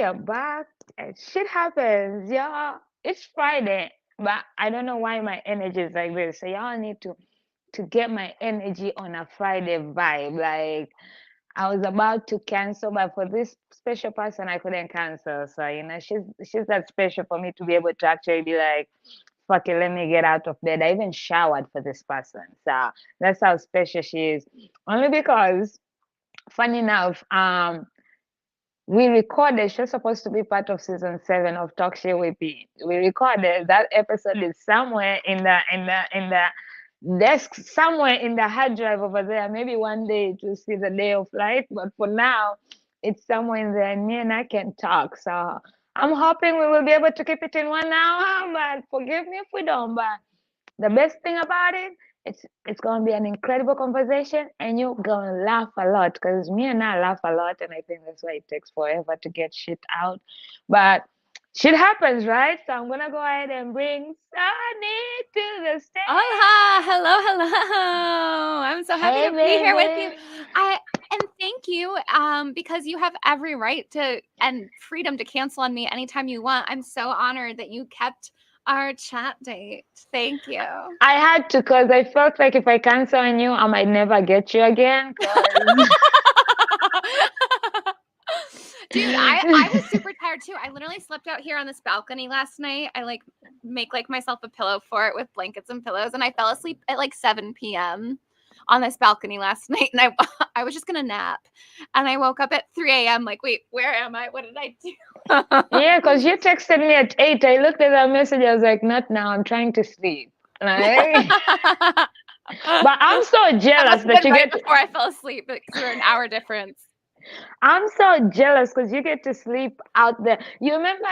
are back. And shit happens, y'all. It's Friday, but I don't know why my energy is like this. So y'all need to get my energy on a Friday vibe. Like I was about to cancel, but for this special person, I couldn't cancel. So she's that special for me to be able to actually be like, fuck it, let me get out of bed. I even showered for this person. So that's how special she is. Only because, funny enough, we recorded. She's supposed to be part of season 7 of Talk Shit with P. We recorded that episode is somewhere in the desk, somewhere in the hard drive over there. Maybe one day it will see the day of light, but for now, it's somewhere in there. And me and I can talk. So I'm hoping we will be able to keep it in 1 hour. But forgive me if we don't. But the best thing about it, it's gonna be an incredible conversation, and you're gonna laugh a lot because me and I laugh a lot, and I think that's why it takes forever to get shit out. But shit happens, right? So I'm gonna go ahead and bring Sunny to the stage. Hola, hello. I'm so happy Hey, to be here with you. baby. And thank you, because you have every right to and freedom to cancel on me anytime you want. I'm so honored that you kept our chat date. Thank you. I had to because I felt like if I cancel on you, I might never get you again. Cause Dude, I was super tired too. I literally slept out here on this balcony last night. I make myself a pillow for it with blankets and pillows, and I fell asleep at 7 p.m. on this balcony last night, and I was just gonna nap, and I woke up at 3 a.m. like, wait, where am I? What did I do? Yeah, because you texted me at 8. I looked at that message. I was like, not now. I'm trying to sleep. Like, but I'm so That jealous must have that been you right get. before I fell asleep because we're an hour difference. I'm so jealous because you get to sleep out there. You remember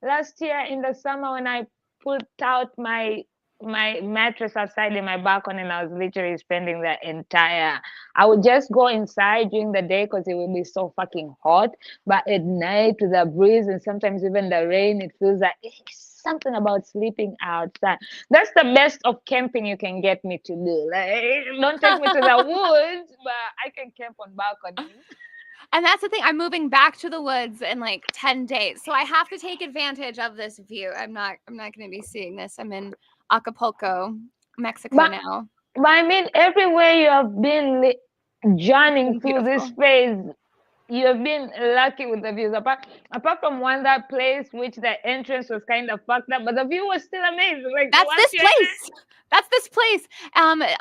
last year in the summer when I put out my mattress outside in my balcony and I was literally spending the entire. I would just go inside during the day because it would be so fucking hot, but at night with the breeze and sometimes even the rain, it feels like it's something about sleeping outside. That's the best of camping you can get me to do. Like, don't take me to the woods, but I can camp on balconies. And that's the thing. I'm moving back to the woods in 10 days. So I have to take advantage of this view. I'm not going to be seeing this. I'm in Acapulco, Mexico But now. but I mean, everywhere you have been It's journeying been through this beautiful. phase, you have been lucky with the views. Apart from one that place which the entrance was kind of fucked up, but the view was still amazing. Like That's once this you're in place. That's this place.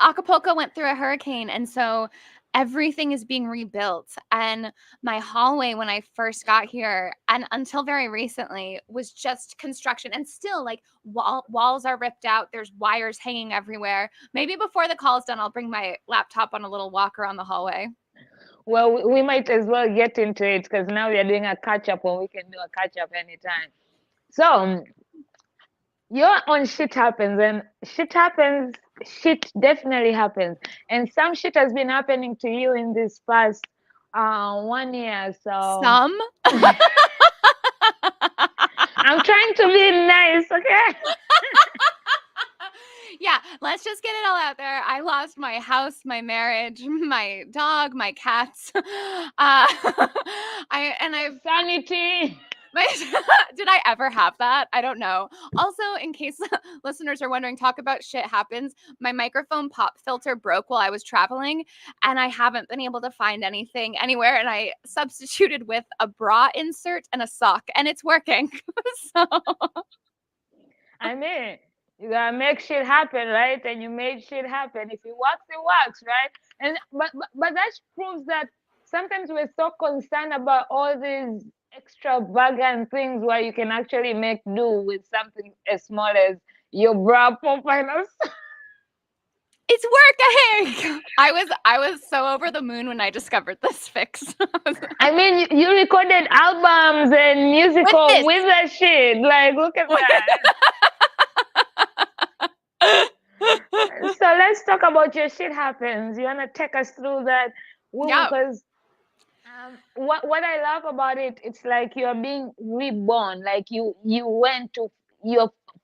Acapulco went through a hurricane, and so everything is being rebuilt. And my hallway when I first got here, and until very recently, was just construction. And still, walls are ripped out. There's wires hanging everywhere. Maybe before the call is done, I'll bring my laptop on a little walk around the hallway. well, we might as well get into it because now we are doing a catch up when we can do a catch up anytime. So you're on shit happens and shit happens. Shit definitely happens, and some shit has been happening to you in this past 1 year. So Some. I'm trying to be nice, okay? Yeah, let's just get it all out there. I lost my house, my marriage, my dog, my cats. I've Sanity. did I ever have that? I don't know. Also, in case listeners are wondering, talk about shit happens. My microphone pop filter broke while I was traveling, and I haven't been able to find anything anywhere. And I substituted with a bra insert and a sock, and it's working. So I mean, you gotta make shit happen, right? And you made shit happen. If it works, it works, right? And but that proves that sometimes we're so concerned about all these extravagant things where you can actually make do with something as small as your bra profile. it's working. I was so over the moon when I discovered this fix. I mean, you recorded albums and musical this. with that shit. Like, look at that. So let's talk about your shit happens. You wanna take us through that? Yeah. Because what I love about it, it's like you're being reborn. Like you're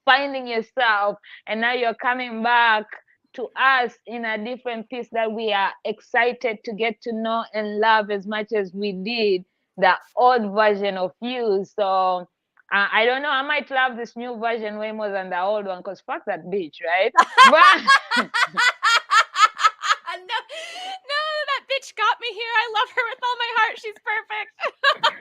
finding yourself, and now you're coming back to us in a different piece that we are excited to get to know and love as much as we did the old version of you. So I don't know. I might love this new version way more than the old one because fuck that bitch, right? But No, no, that bitch got me here. I love her with all my heart. She's perfect. But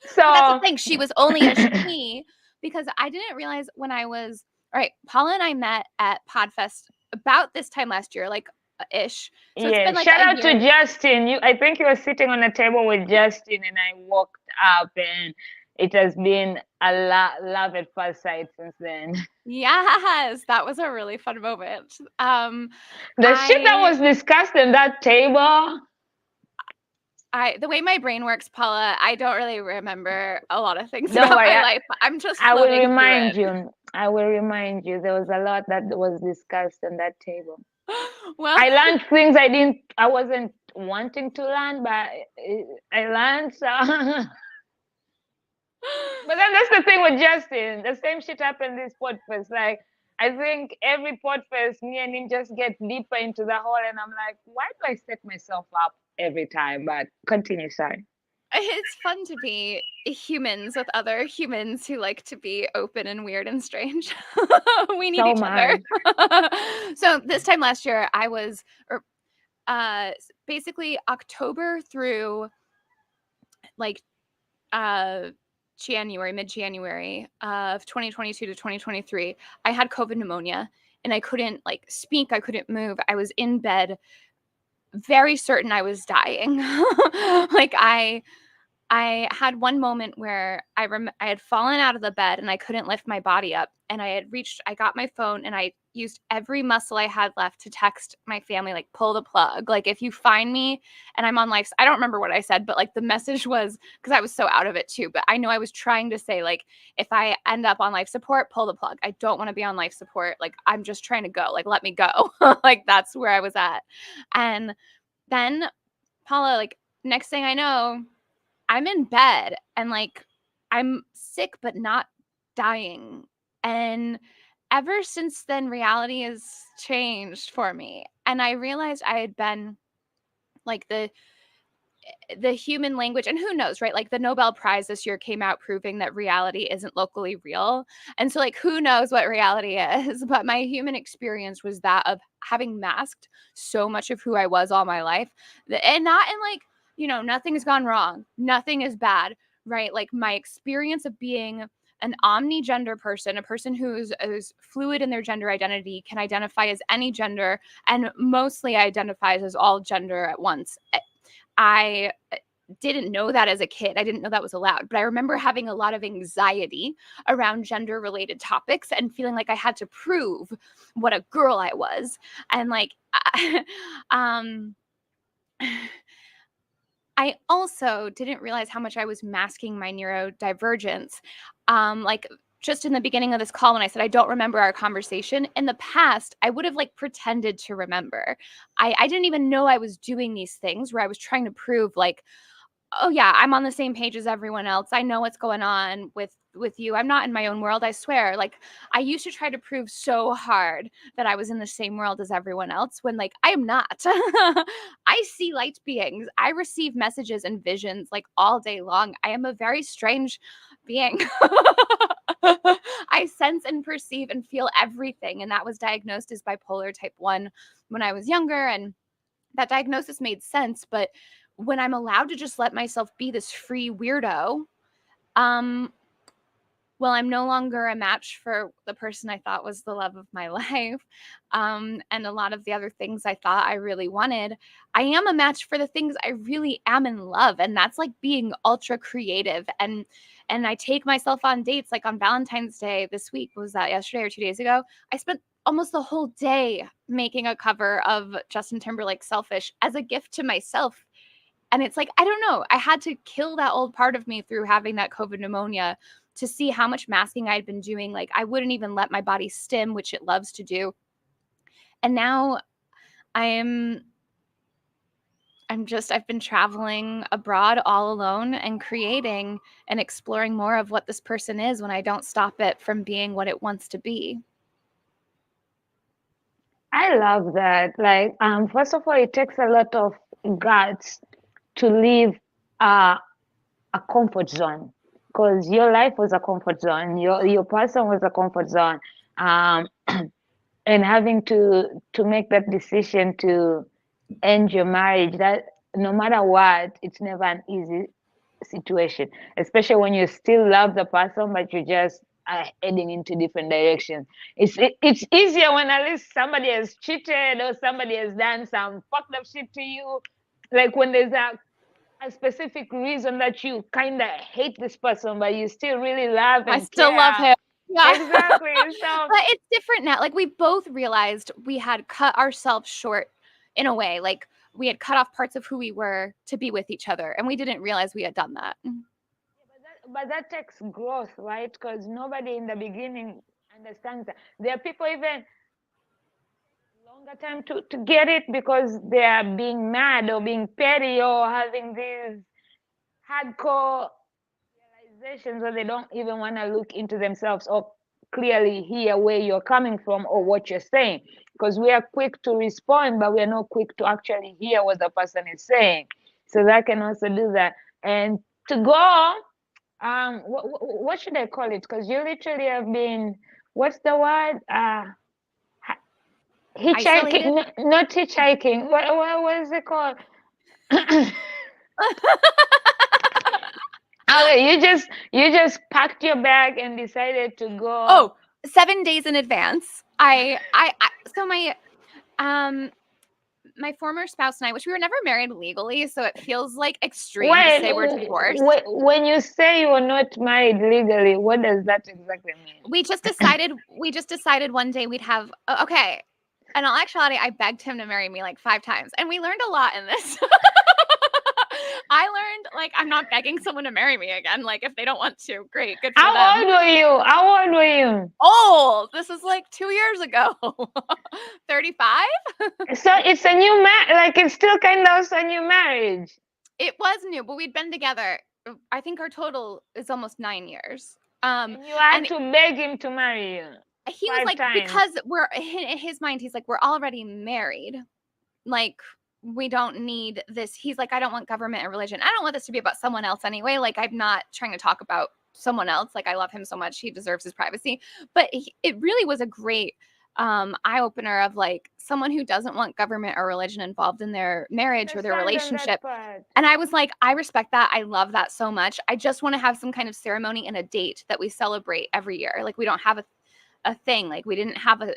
that's the so thing. She was only a she because I didn't realize when I was all right. Paula and I met at Podfest about this time last year, like ish. So it's yeah, been like shout a out to year. Justin. I think you were sitting on a table with Justin, and I walked up, and it has been a love at first sight since then. Yes, that was a really fun moment. The shit that I was discussed in that table. the way my brain works, Paula, I don't really remember a lot of things Don't about worry, my life. I'm just I will floating through remind it. you. I will remind you. There was a lot that was discussed on that table. Well, I learned things I wasn't wanting to learn, but I learned. So. But then that's the thing with Justin. The same shit happened this podcast. Like, I think every podcast, me and him just get deeper into the hole, and I'm like, why do I set myself up every time? But continue, sorry. it's fun to be humans with other humans who like to be open and weird and strange. We need So each other. much. So this time last year, I was, or basically October through like January, mid January of 2022 to 2023, I had COVID pneumonia and I couldn't like speak. I couldn't move. I was in bed, very certain I was dying. Like I had one moment where I had fallen out of the bed and I couldn't lift my body up, and I got my phone and I used every muscle I had left to text my family, like, pull the plug. Like, if you find me and I'm on life, I don't remember what I said, but like the message was, because I was so out of it too, but I know I was trying to say, like, if I end up on life support, pull the plug. I don't want to be on life support. Like, I'm just trying to go. Like, let me go. Like, that's where I was at. And then Paula, like, next thing I know, I'm in bed and like I'm sick but not dying. And ever since then, reality has changed for me. And I realized I had been like the human language, and who knows, right? Like the Nobel Prize this year came out proving that reality isn't locally real. And so like who knows what reality is, but my human experience was that of having masked so much of who I was all my life. And not in like, nothing's gone wrong, nothing is bad, right? Like my experience of being an omnigender person, a person who's fluid in their gender identity, can identify as any gender, and mostly identifies as all gender at once. I didn't know that as a kid. I didn't know that was allowed. But I remember having a lot of anxiety around gender related topics and feeling like I had to prove what a girl I was. And like, um, I also didn't realize how much I was masking my neurodivergence. Like, just in the beginning of this call, when I said I don't remember our conversation, in the past, I would have like pretended to remember. I didn't even know I was doing these things where I was trying to prove like, oh yeah, I'm on the same page as everyone else. I know what's going on with you. I'm not in my own world, I swear. Like I used to try to prove so hard that I was in the same world as everyone else when like I am not. I see light beings. I receive messages and visions like all day long. I am a very strange being. I sense and perceive and feel everything, and that was diagnosed as bipolar type 1 when I was younger, and that diagnosis made sense. But when I'm allowed to just let myself be this free weirdo, um, well, I'm no longer a match for the person I thought was the love of my life. And a lot of the other things I thought I really wanted, I am a match for the things I really am in love. And that's like being ultra creative. And I take myself on dates, like on Valentine's Day this week. Was that yesterday or 2 days ago? I spent almost the whole day making a cover of Justin Timberlake's Selfish as a gift to myself. And it's like, I don't know, I had to kill that old part of me through having that COVID pneumonia to see how much masking I'd been doing. Like I wouldn't even let my body stim, which it loves to do. And now I've been traveling abroad all alone and creating and exploring more of what this person is when I don't stop it from being what it wants to be. I love that. Like, first of all, it takes a lot of guts to live uh a comfort zone, because your life was a comfort zone, your person was a comfort zone, um, and having to make that decision to end your marriage, that no matter what, it's never an easy situation, especially when you still love the person, but you just are heading into different directions. It's easier when at least somebody has cheated or somebody has done some fucked up shit to you. Like when there's a specific reason that you kind of hate this person, but you still really love I and still love care. him. Yeah. Exactly. So, But it's different now. Like we both realized we had cut ourselves short in a way. Like we had cut off parts of who we were to be with each other, and we didn't realize we had done that. but that takes growth, right? Because nobody in the beginning understands that. There are people even longer time to get it because they are being mad or being petty or having these hardcore realizations where they don't even want to look into themselves or clearly hear where you're coming from or what you're saying, because we are quick to respond but we're not quick to actually hear what the person is saying. So that can also do that. And to go, what should I call it, because you literally have been, what's the word, Isolated. hitchhiking, not hitchhiking, what is it called? Okay, you just packed your bag and decided to go. Oh, 7 days in advance. I so um my former spouse and I, which we were never married legally, so it feels like extreme to Wait, say we're divorced. when you say you are not married legally, what does that exactly mean? We just decided one day we'd have okay. In all actuality, I begged him to marry me like 5 times, and we learned a lot in this. I learned like I'm not begging someone to marry me again. Like if they don't want to, great, good for How them. old were you? How old were you? Oh, this is like 2 years ago. 35. So it's a new like it's still kind of a new marriage. It was new, but we'd been together. I think our total is almost 9 years. And you had And to beg him to marry you he was five like, times. because we're in his mind, he's like, we're already married. Like, we don't need this. He's like, I don't want government and religion. I don't want this to be about someone else anyway. Like, I'm not trying to talk about someone else. Like, I love him so much. He deserves his privacy. But it really was a great eye opener of like someone who doesn't want government or religion involved in their marriage or their Understand on that relationship. part. And I was like, I respect that. I love that so much. I just want to have some kind of ceremony and a date that we celebrate every year. Like, we don't have a thing. Like, we didn't have an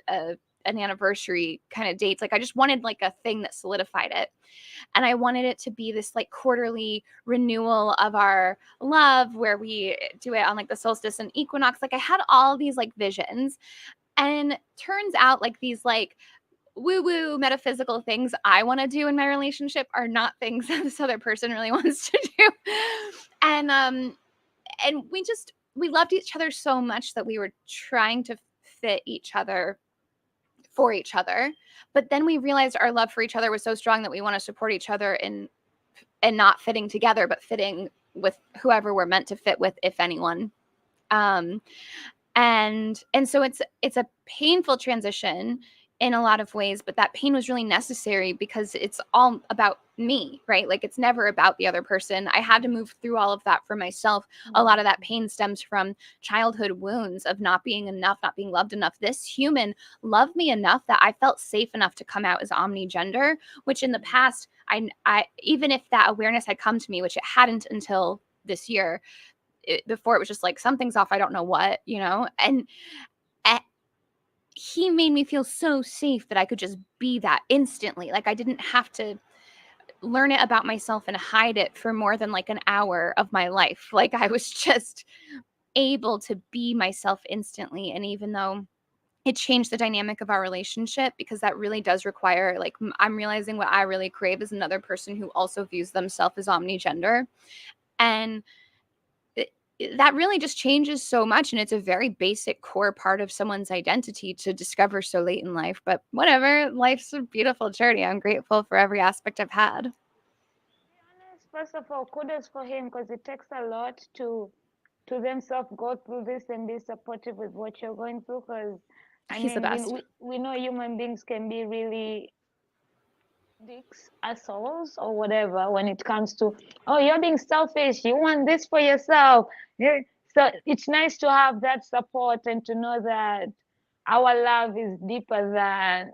anniversary kind of dates. Like, I just wanted like a thing that solidified it. And I wanted it to be this like quarterly renewal of our love where we do it on like the solstice and equinox. Like, I had all these like visions. And turns out like these like woo woo metaphysical things I want to do in my relationship are not things that this other person really wants to do. And and we loved each other so much that we were trying to fit each other for each other. But then we realized our love for each other was so strong that we want to support each other in and not fitting together, but fitting with whoever we're meant to fit with, if anyone. Um, and so it's a painful transition in a lot of ways, but that pain was really necessary because it's all about me, right? Like, it's never about the other person. I had to move through all of that for myself. A lot of that pain stems from childhood wounds of not being enough, not being loved enough. This human loved me enough that I felt safe enough to come out as omnigender, which in the past, I even if that awareness had come to me, which it hadn't until this year, before it was just like something's off, I don't know what, and he made me feel so safe that I could just be that instantly. Like, I didn't have to learn it about myself and hide it for more than like an hour of my life. Like, I was just able to be myself instantly. And even though it changed the dynamic of our relationship, because that really does require like I'm realizing what I really crave is another person who also views themselves as omnigender. And that really just changes so much, and it's a very basic core part of someone's identity to discover so late in life. But whatever, life's a beautiful journey. I'm grateful for every aspect I've had. Honest, first of all, kudos for him, because it takes a lot to themselves go through this and be supportive with what you're going through. Because I He's the mean, best. we know human beings can be really dicks, assholes, or whatever when it comes to, oh, you're being selfish. You want this for yourself. Yeah. So it's nice to have that support and to know that our love is deeper than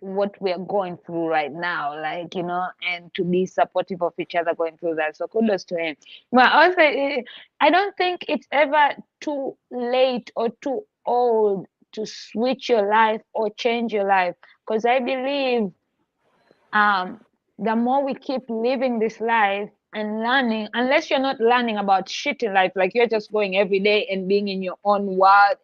what we're going through right now, like, and to be supportive of each other going through that. So kudos to him. But also, I don't think it's ever too late or too old to switch your life or change your life, because I believe um, the more we keep living this life and learning, unless you're not learning about shit in life, like you're just going every day and being in your own world,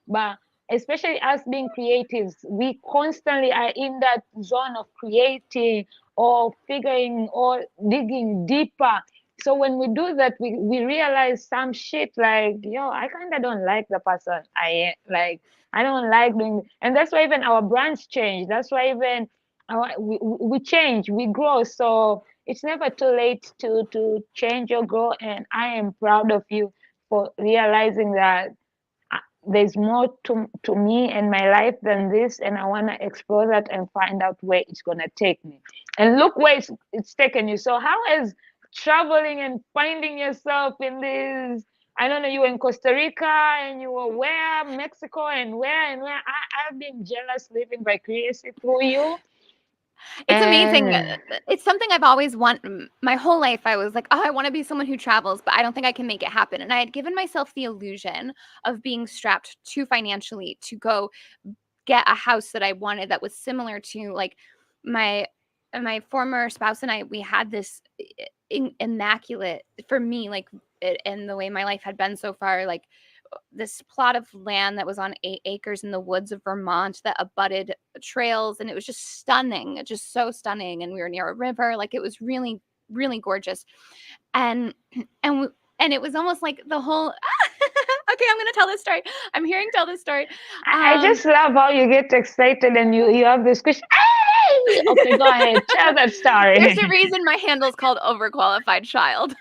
but especially us being creatives, we constantly are in that zone of creating or figuring or digging deeper. So when we do that, we realize some shit like, yo, I kind of don't like the person I am. Like, I don't like doing, and that's why even our brands change. That's why even we change, we grow. So it's never too late to change or grow. And I am proud of you for realizing that there's more to me and my life than this, and I want to explore that and find out where it's going to take me. And look where it's taken you. So how is traveling and finding yourself in this, I don't know, you were in Costa Rica and you were where, Mexico, and where I've been jealous living vicariously through you. It's amazing. And It's something I've always my whole life. I was like, oh, I want to be someone who travels, but I don't think I can make it happen. And I had given myself the illusion of being strapped too financially to go get a house that I wanted that was similar to like my my former spouse and I. We had this immaculate for me, like and the way my life had been so far, like this plot of land that was on 8 acres in the woods of Vermont that abutted trails, and it was just stunning, just so stunning. And we were near a river, like it was really, really gorgeous. And and and it was almost like the whole. Okay, I'm gonna tell this story. I'm hearing tell this story. I just love how you get excited and you have this question. Hey! Okay, go ahead. Tell that There's a story. reason my handle's called overqualified child.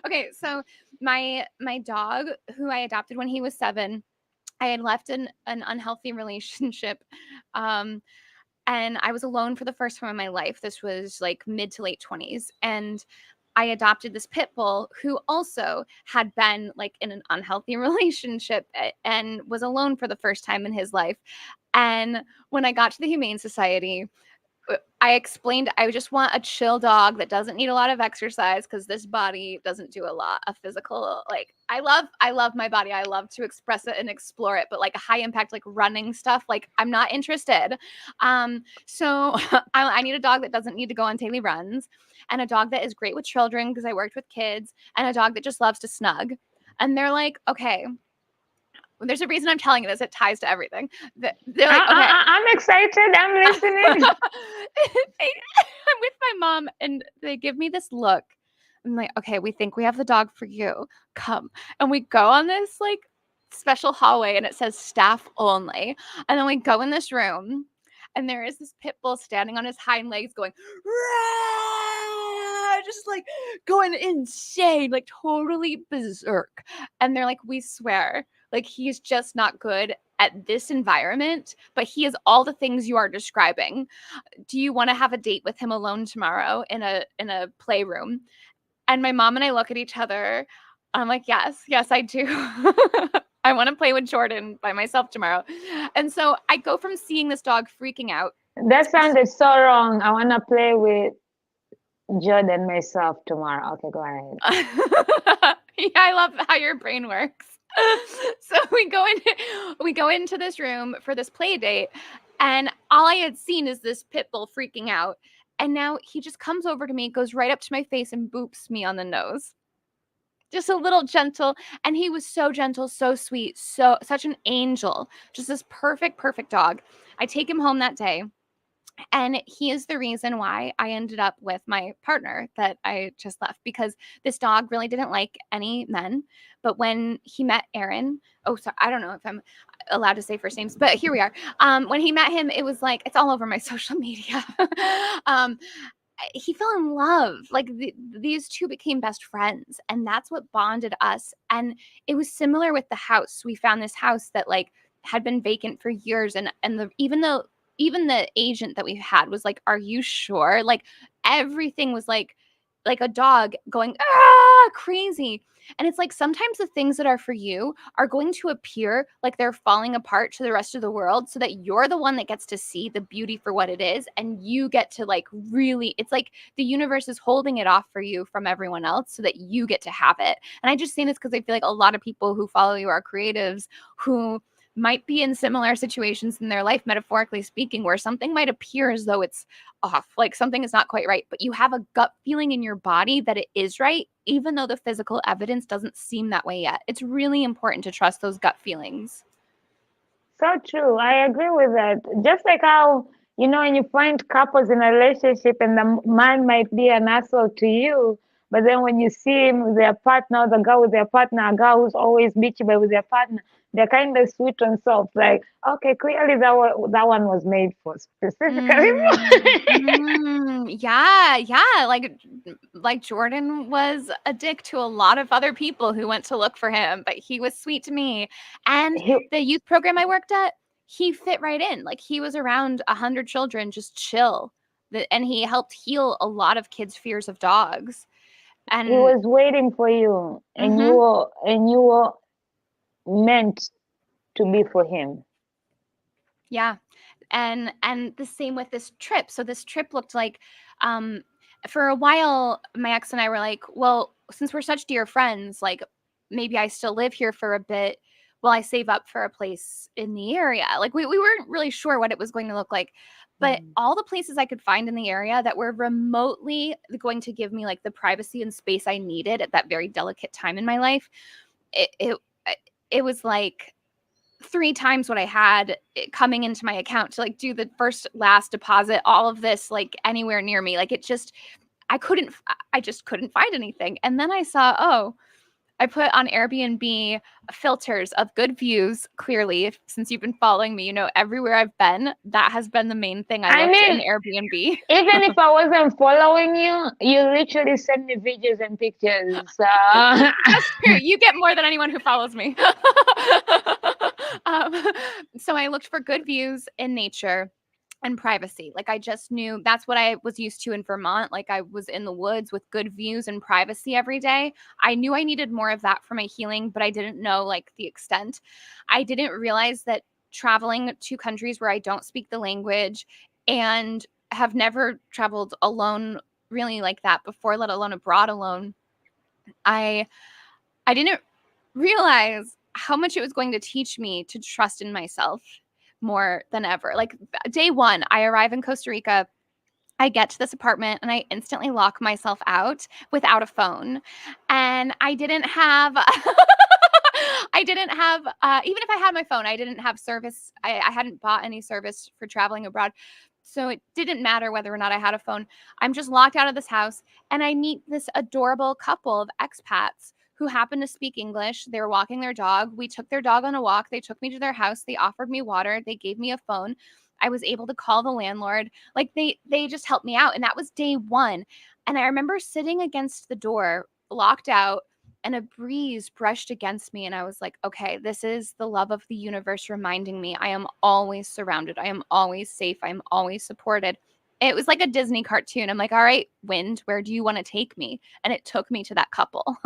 Okay, so my dog who I adopted when he was 7, I had left an unhealthy relationship. Um, and I was alone for the first time in my life. This was like mid to late 20s. And I adopted this pit bull who also had been like in an unhealthy relationship and was alone for the first time in his life. And when I got to the Humane Society, I explained I just want a chill dog that doesn't need a lot of exercise because this body doesn't do a lot of physical. Like I love my body. I love to express it and explore it, but like a high impact, like running stuff, like I'm not interested. So I need a dog that doesn't need to go on daily runs, and a dog that is great with children because I worked with kids, and a dog that just loves to snug. And they're like, okay, there's a reason I'm telling you this. It ties to everything. They're like, okay. I'm excited. I'm listening. I'm with my mom and they give me this look. I'm like, okay, we think we have the dog for you. Come. And we go on this like special hallway and it says staff only. And then we go in this room and there is this pit bull standing on his hind legs going, "Rah!" Just like going insane, like totally berserk. And they're like, we swear, like he's just not good at this environment, but he is all the things you are describing. Do you want to have a date with him alone tomorrow in a playroom? And my mom and I look at each other. I'm like, yes, I do. I want to play with Jordan by myself tomorrow. And so I go from seeing this dog freaking out. That sounded so wrong. I want to play with Jordan myself tomorrow. Okay, go ahead. Yeah, I love how your brain works. So we go into this room for this play date, and all I had seen is this pit bull freaking out. And now he just comes over to me, goes right up to my face and boops me on the nose. Just a little gentle. And he was so gentle, so sweet, such an angel. Just this perfect dog. I take him home that day. And he is the reason why I ended up with my partner that I just left, because this dog really didn't like any men. But when he met Aaron, oh, sorry, I don't know if I'm allowed to say first names, but here we are. When he met him, it was like, it's all over my social media. um, he fell in love. Like these two became best friends, and that's what bonded us. And it was similar with the house. We found this house that like had been vacant for years, and even though even the agent that we had was like, "Are you sure?" Like everything was like a dog going crazy. And it's like sometimes the things that are for you are going to appear like they're falling apart to the rest of the world so that you're the one that gets to see the beauty for what it is, and you get to like really, it's like the universe is holding it off for you from everyone else so that you get to have it. And I just say this because I feel like a lot of people who follow you are creatives who might be in similar situations in their life, metaphorically speaking, where something might appear as though it's off, like something is not quite right, but you have a gut feeling in your body that it is right, even though the physical evidence doesn't seem that way yet. It's really important to trust those gut feelings. So true. I agree with that. Just like how, when you find couples in a relationship and the man might be an asshole to you, but then when you see him with their partner, the girl with their partner, a girl who's always bitchy but with their partner, they're kind of sweet and soft. Like, okay, clearly that one was made for specifically. Yeah, yeah. Like Jordan was a dick to a lot of other people who went to look for him, but he was sweet to me. And He the youth program I worked at, he fit right in. Like he was around 100 children, just chill. And he helped heal a lot of kids' fears of dogs. he And was waiting for you, and you mhm, were and you were meant to be for him. yeah. And the same with this trip. So this trip looked like um for a while my ex and I were like, well, since we're such dear friends, like maybe I still live here for a bit while I save up for a place in the area. Like we weren't really sure what it was going to look like. But Mm. all the places I could find in the area that were remotely going to give me like the privacy and space I needed at that very delicate time in my life, it it was like 3 times what I had coming into my account to like do the first last deposit, all of this like anywhere near me. Like it just I just couldn't find anything. And then I saw, oh, I put on Airbnb filters of good views. Clearly, since you've been following me, you know everywhere I've been, that has been the main thing I I looked in mean, Airbnb. even if I wasn't following you, you literally send me videos and pictures. That's true. You get more than anyone who follows me. um, so I looked for good views in nature and privacy. Like I just knew that's what I was used to in Vermont. Like I was in the woods with good views and privacy every day. I knew I needed more of that for my healing, but I didn't know like the extent. I didn't realize that traveling to countries where I don't speak the language and have never traveled alone really like that before, let alone abroad alone. I I didn't realize how much it was going to teach me to trust in myself more than ever. Like day 1, I arrive in Costa Rica. I get to this apartment and I instantly lock myself out without a phone. And I didn't have I didn't have even if I had my phone, I didn't have service. I hadn't bought any service for traveling abroad. So it didn't matter whether or not I had a phone. I'm just locked out of this house and I meet this adorable couple of expats who happen to speak English. They were walking their dog. We took their dog on a walk. They took me to their house. They offered me water. They gave me a phone. I was able to call the landlord. Like they just helped me out, and that was day 1. And I remember sitting against the door, locked out, and a breeze brushed against me and I was like, okay, this is the love of the universe reminding me I am always surrounded. I am always safe. I am always supported. It was like a Disney cartoon. I'm like, all right, wind, where do you want to take me? And it took me to that couple.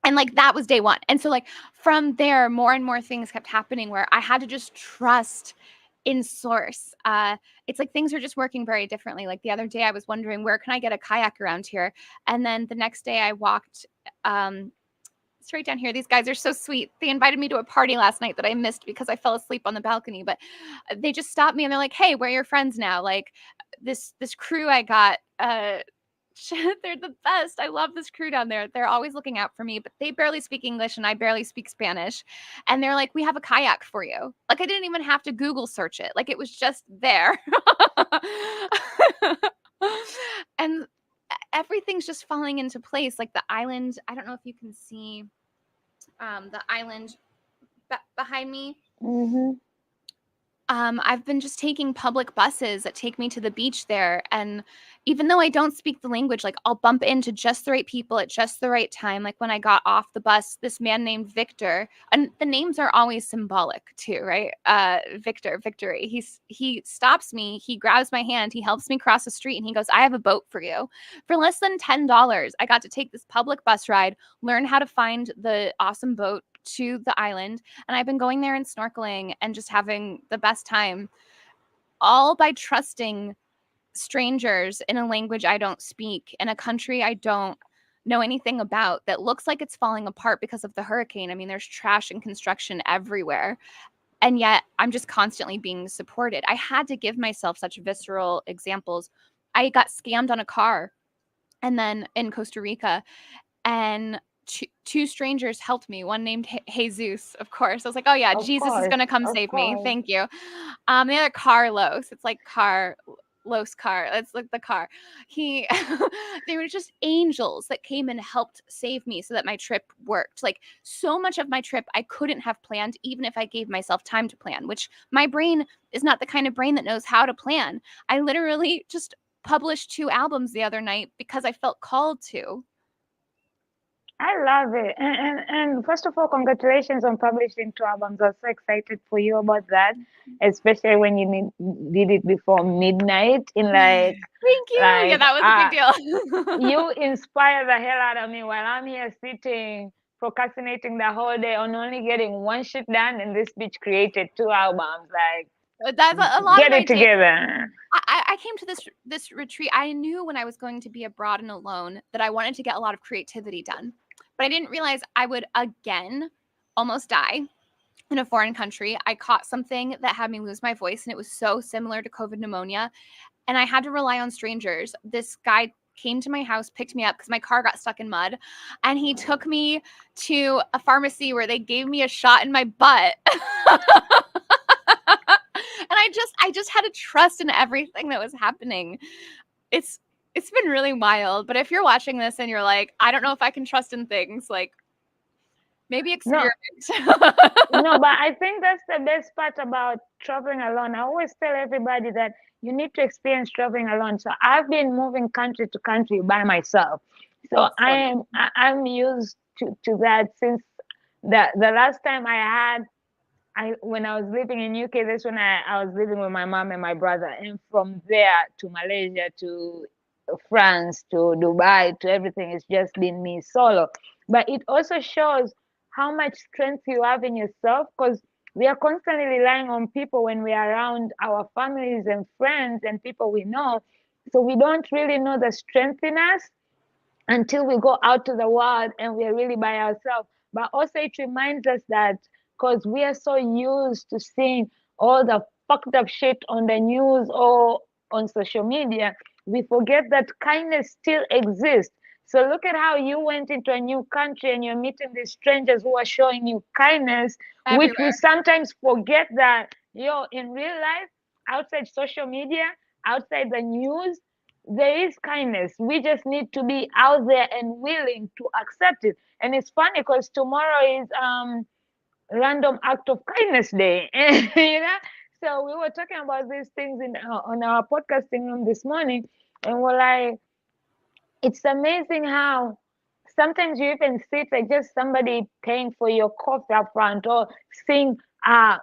And like that was day 1. And so like from there more and more things kept happening where I had to just trust in source. It's like things are just working very differently. Like the other day I was wondering where can I get a kayak around here? And then the next day I walked straight down here. These guys are so sweet. They invited me to a party last night that I missed because I fell asleep on the balcony, but they just stopped me and they're like, "Hey, we're your friends now." Like this crew I got they're the best. I love this crew down there. They're always looking out for me, but they barely speak English and I barely speak Spanish. And they're like, "We have a kayak for you." Like I didn't even have to Google search it. Like it was just there. And everything's just falling into place. Like the island, I don't know if you can see the island behind me. hmm I've been just taking public buses that take me to the beach there. And even though I don't speak the language, like I'll bump into just the right people at just the right time. Like when I got off the bus, this man named Victor, and the names are always symbolic too, right? Victor, Victory. He stops me, he grabs my hand, he helps me cross the street, and he goes, "I have a boat for you." For less than $10, I got to take this public bus ride, learn how to find the awesome boat to the island, and I've been going there and snorkeling and just having the best time, all by trusting strangers in a language I don't speak, in a country I don't know anything about, that looks like it's falling apart because of the hurricane. I mean, there's trash and construction everywhere. And yet I'm just constantly being supported. I had to give myself such visceral examples. I got scammed on a car, and then in Costa Rica, and two strangers helped me. One named Jesus, of course. I was like, oh yeah, Of Jesus is course, gonna come of save me. course. Thank you. The other Carlos. It's like Los car. It's like the car. He, they were just angels that came and helped save me so that my trip worked. Like so much of my trip I couldn't have planned, even if I gave myself time to plan. Which my brain is not the kind of brain that knows how to plan. I literally just published 2 albums the other night because I felt called to. I love it. And first of all, congratulations on publishing 2 albums. I was so excited for you about that, especially when you did it before midnight in Thank you. Yeah, like that was a big deal. you inspire the hell out of me while I'm here sitting procrastinating the whole day on only getting one shit done, and this bitch created 2 albums. Like, That's a lot of get my it day. together. I came to this retreat. I knew when I was going to be abroad and alone that I wanted to get a lot of creativity done, but I didn't realize I would again almost die in a foreign country. I caught something that had me lose my voice, and it was so similar to COVID pneumonia, and I had to rely on strangers. This guy came to my house, picked me up because my car got stuck in mud, and he took me to a pharmacy where they gave me a shot in my butt. And I just had to trust in everything that was happening. It's been really wild. But if you're watching this and you're like, I don't know if I can trust in things, like maybe No, experiment. no, but I think that's the best part about traveling alone. I always tell everybody that you need to experience traveling alone. So I've been moving country to country by myself. So I'm used to that since the last time I when I was living in UK, that's when I was living with my mom and my brother. And from there to Malaysia to France to Dubai to everything, it's just been me solo. But it also shows how much strength you have in yourself, because we are constantly relying on people when we are around our families and friends and people we know. So we don't really know the strength in us until we go out to the world and we're really by ourselves. But also, it reminds us that because we are so used to seeing all the fucked up shit on the news or on social media, we forget that kindness still exists. So look at how you went into a new country and you're meeting these strangers who are showing you kindness, which we Everywhere. sometimes forget that, in real life, outside social media, outside the news, there is kindness. We just need to be out there and willing to accept it. And it's funny because tomorrow is random act of kindness day. So we were talking about these things in on our podcasting room this morning, and we're like, it's amazing how sometimes you even see it like just somebody paying for your coffee up front, or seeing a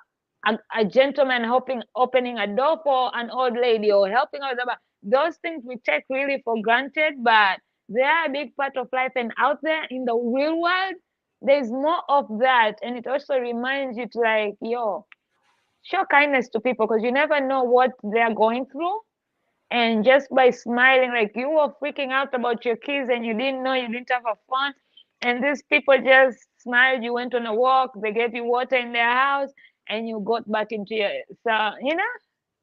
gentleman helping opening a door for an old lady, or helping out about those things we take really for granted, but they are a big part of life. And out there in the real world, there's more of that. And it also reminds you to, like, show kindness to people, because you never know what they're going through. And just by smiling, like you were freaking out about your kids and you didn't know, you didn't have a fun, and these people just smiled, you went on a walk, they gave you water in their house, and you got back into your, so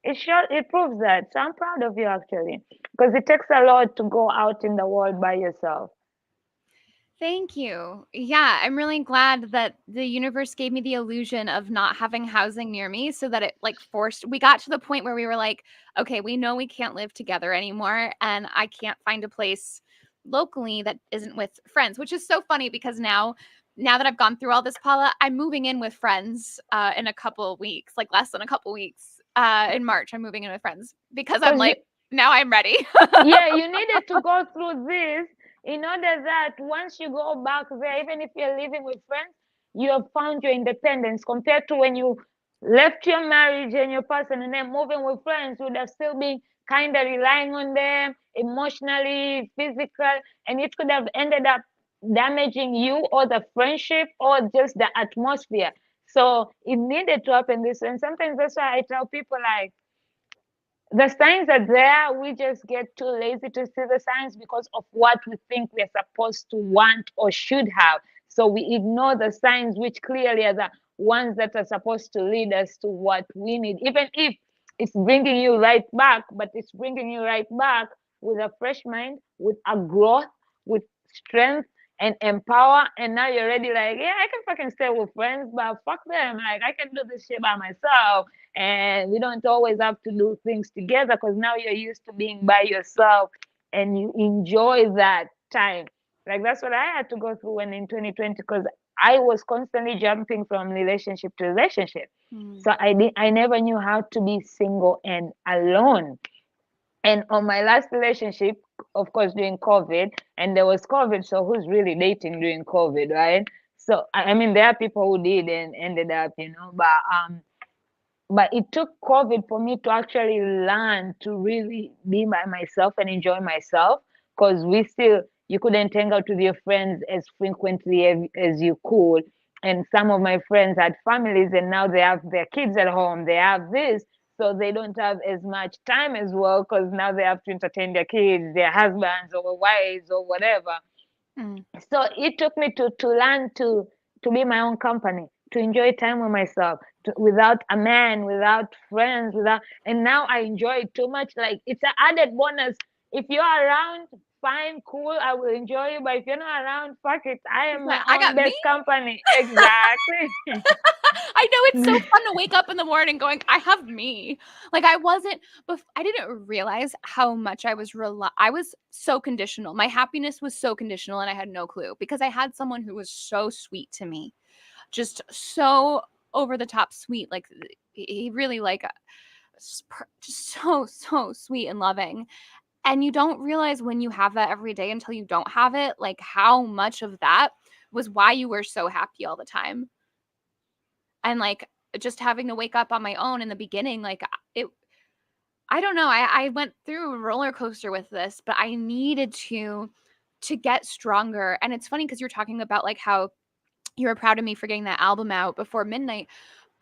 it proves that. So I'm proud of you, actually, because it takes a lot to go out in the world by yourself. Thank you. Yeah, I'm really glad that the universe gave me the illusion of not having housing near me, so that it like forced we got to the point where we were like, okay, we know we can't live together anymore, and I can't find a place locally that isn't with friends, which is so funny because now now that I've gone through all this, Paula, I'm moving in with friends in a couple of weeks, like less than a couple of weeks. In March, I'm moving in with friends because I'm Because like, now I'm ready. yeah, you needed to go through this in order that once you go back there, even if you're living with friends, you have found your independence compared to when you left your marriage and your person and then moving with friends would have still been kind of relying on them emotionally, physical, and it could have ended up damaging you or the friendship or just the atmosphere. So it needed to happen this way. And sometimes that's why I tell people like the signs are there. We just get too lazy to see the signs because of what we think we're supposed to want or should have. So we ignore the signs, which clearly are the ones that are supposed to lead us to what we need, even if it's bringing you right back, but it's bringing you right back with a fresh mind, with a growth, with strength and empower. And now you're ready, like, yeah, I can fucking stay with friends, but fuck them. Like, I can do this shit by myself, and we don't always have to do things together because now you're used to being by yourself and you enjoy that time. Like that's what I had to go through when in 2020 because I was constantly jumping from relationship to relationship. So I never knew how to be single and alone. And on my last relationship, of course, during COVID, and there was COVID, so who's really dating during COVID, right? So I mean, there are people who did and ended up, but it took COVID for me to actually learn to really be by myself and enjoy myself because you couldn't hang out with your friends as frequently as you could. And some of my friends had families and now they have their kids at home, they have this. So they don't have as much time as well because now they have to entertain their kids, their husbands or wives or whatever. So it took me to learn to be my own company, to enjoy time with myself, without a man, without friends, without. And now I enjoy it too much. Like it's an added bonus. If you're around, fine, cool, I will enjoy you. But if you're not around, fuck it. I am my I own got me. best company. Exactly. I know it's so fun to wake up in the morning going, I have me. Like I didn't realize how much I was so conditional. My happiness was so conditional and I had no clue because I had someone who was so sweet to me. Just so over the top sweet. Like he really just so sweet and loving. And you don't realize when you have that every day until you don't have it, like how much of that was why you were so happy all the time. And like just having to wake up on my own in the beginning, like it, I don't know. I went through a roller coaster with this, but I needed to get stronger. And it's funny because you're talking about like how you were proud of me for getting that album out before midnight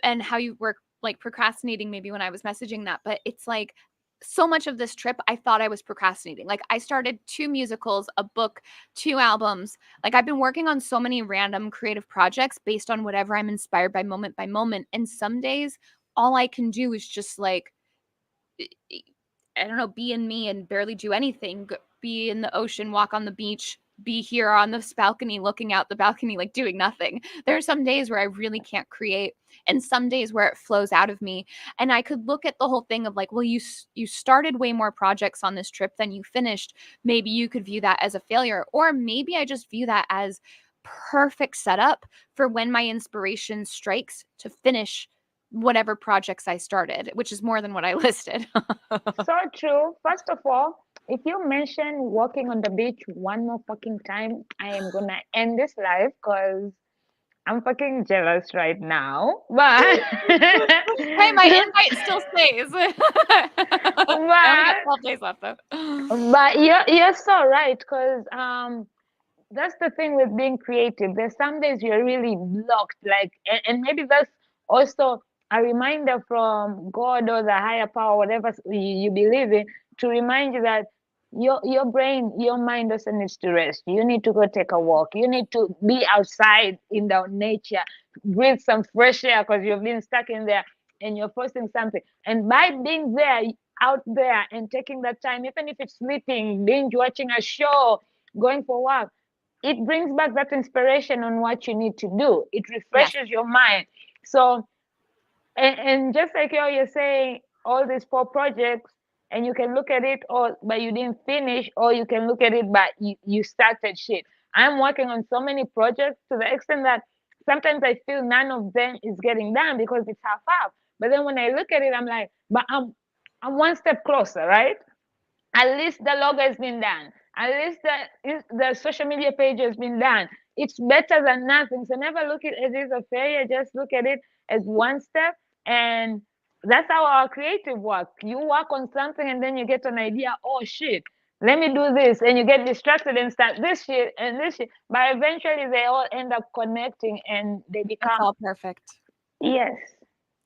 and how you were like procrastinating maybe when I was messaging that. But it's like so much of this trip, I thought I was procrastinating. Like I started 2 musicals, a book, 2 albums. Like I've been working on so many random creative projects based on whatever I'm inspired by moment by moment. And some days all I can do is just like, I don't know, be in me and barely do anything. Be in the ocean, walk on the beach, be here on this balcony, looking out the balcony, like doing nothing. There are some days where I really can't create, and some days where it flows out of me. And I could look at the whole thing of like, well, you started way more projects on this trip than you finished. Maybe you could view that as a failure, or maybe I just view that as perfect setup for when my inspiration strikes to finish whatever projects I started, which is more than what I listed. So true. First of all, if you mention walking on the beach one more fucking time, I am gonna end this live because I'm fucking jealous right now. But Hey, my invite still stays. I only got but 12 days left though. but you're so right because that's the thing with being creative. There's some days you're really blocked, like, and maybe that's also a reminder from God or the higher power, whatever you believe in, to remind you that your brain, your mind doesn't need to rest. You need to go take a walk. You need to be outside in the nature, breathe some fresh air because you've been stuck in there and you're forcing something. And by being there, out there, and taking that time, even if it's sleeping, binge watching a show, going for walk, it brings back that inspiration on what you need to do. It Yes. refreshes your mind. So, and just like you're saying, all these 4 projects, and you can look at it all, but you didn't finish, or you can look at it, but you started shit. I'm working on so many projects to the extent that sometimes I feel none of them is getting done because it's half half. But then when I look at it, I'm like, but I'm one step closer, right? At least the logo has been done. At least the social media page has been done. It's better than nothing. So never look at it as a failure. Just look at it as one step. And that's how our creative work. You work on something and then you get an idea. Oh shit, let me do this, and you get distracted and start this shit and this shit. But eventually they all end up connecting and they It's become all perfect. yes.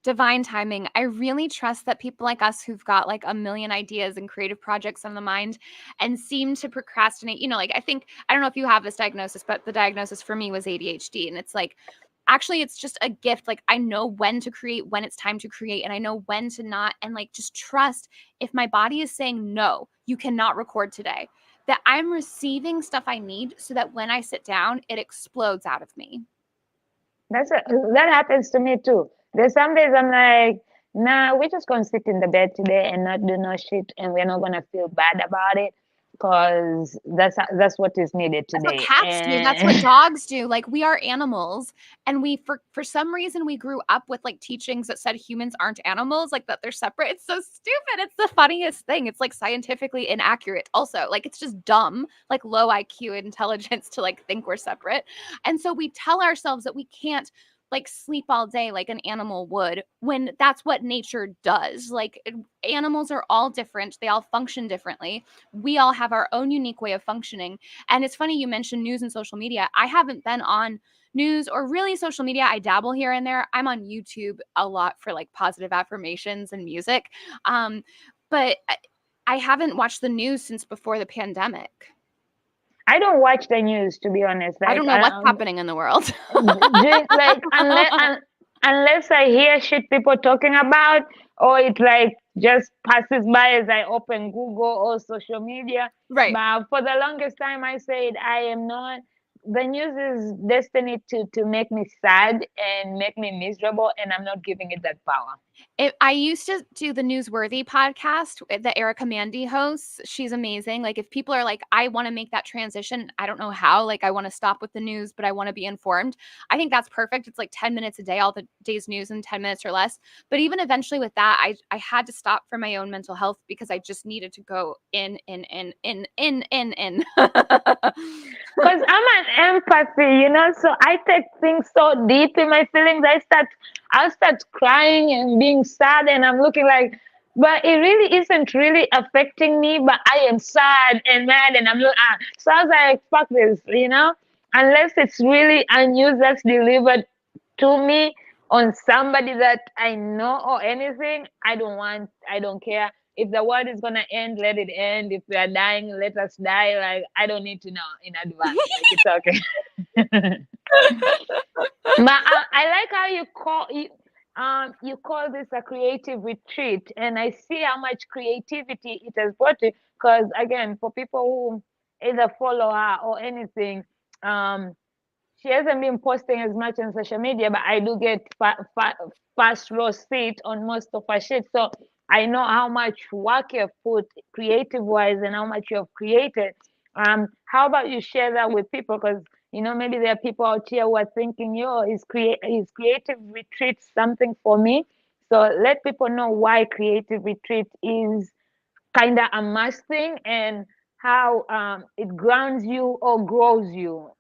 Divine timing. I really trust that people like us who've got like a million ideas and creative projects on the mind and seem to procrastinate, like I think, I don't know if you have this diagnosis, but the diagnosis for me was ADHD. And it's like, actually, it's just a gift. Like, I know when to create, when it's time to create, and I know when to not. And like, just trust if my body is saying, no, you cannot record today, that I'm receiving stuff I need so that when I sit down, it explodes out of me. That happens to me too. There's some days I'm like, nah, we're just gonna sit in the bed today and not do no shit, and we're not gonna feel bad about it, cause that's what is needed That's what today. cats do. That's what And dogs do. Like, we are animals, and we for some reason we grew up with like teachings that said humans aren't animals, like that they're separate. It's so stupid. It's the funniest thing. It's like scientifically inaccurate. Also, like it's just dumb, like low IQ intelligence to like think we're separate. And so we tell ourselves that we can't like sleep all day like an animal would when that's what nature does. Like animals are all different. They all function differently. We all have our own unique way of functioning. And it's funny you mentioned news and social media. I haven't been on news or really social media. I dabble here and there. I'm on YouTube a lot for like positive affirmations and music. But I haven't watched the news since before the pandemic. I don't watch the news, to be honest. I Like, don't know what's happening in the world. like unless I hear shit people talking about, or it like just passes by as I open Google or social media. Right. But for the longest time, I said I am not. The news is destined to make me sad and make me miserable, and I'm not giving it that power. I used to do the Newsworthy podcast that Erica Mandy hosts. She's amazing. Like, if people are like, I want to make that transition, I don't know how. Like, I want to stop with the news, but I want to be informed. I think that's perfect. It's like 10 minutes a day, all the day's news in 10 minutes or less. But even eventually with that, I had to stop for my own mental health because I just needed to go in. Because I'm an empathy, so I take things so deep in my feelings. I start crying and being sad, and I'm looking like, but it really isn't really affecting me. But I am sad and mad, and so I was like, fuck this. Unless it's really a news that's delivered to me on somebody that I know or anything, I don't care. If the world is gonna end, let it end. If we are dying, let us die. Like, I don't need to know in advance. Like, it's okay. But I like how you call this a creative retreat, and I see how much creativity it has brought to. Because again, for people who either follow her or anything, um, she hasn't been posting as much on social media, but I do get fast row seat on most of her shit. So I know how much work you've put creative wise and how much you've created. How about you share that with people? Because maybe there are people out here who are thinking, yo, is creative retreat something for me? So let people know why creative retreat is kind of a must thing, and how it grounds you or grows you.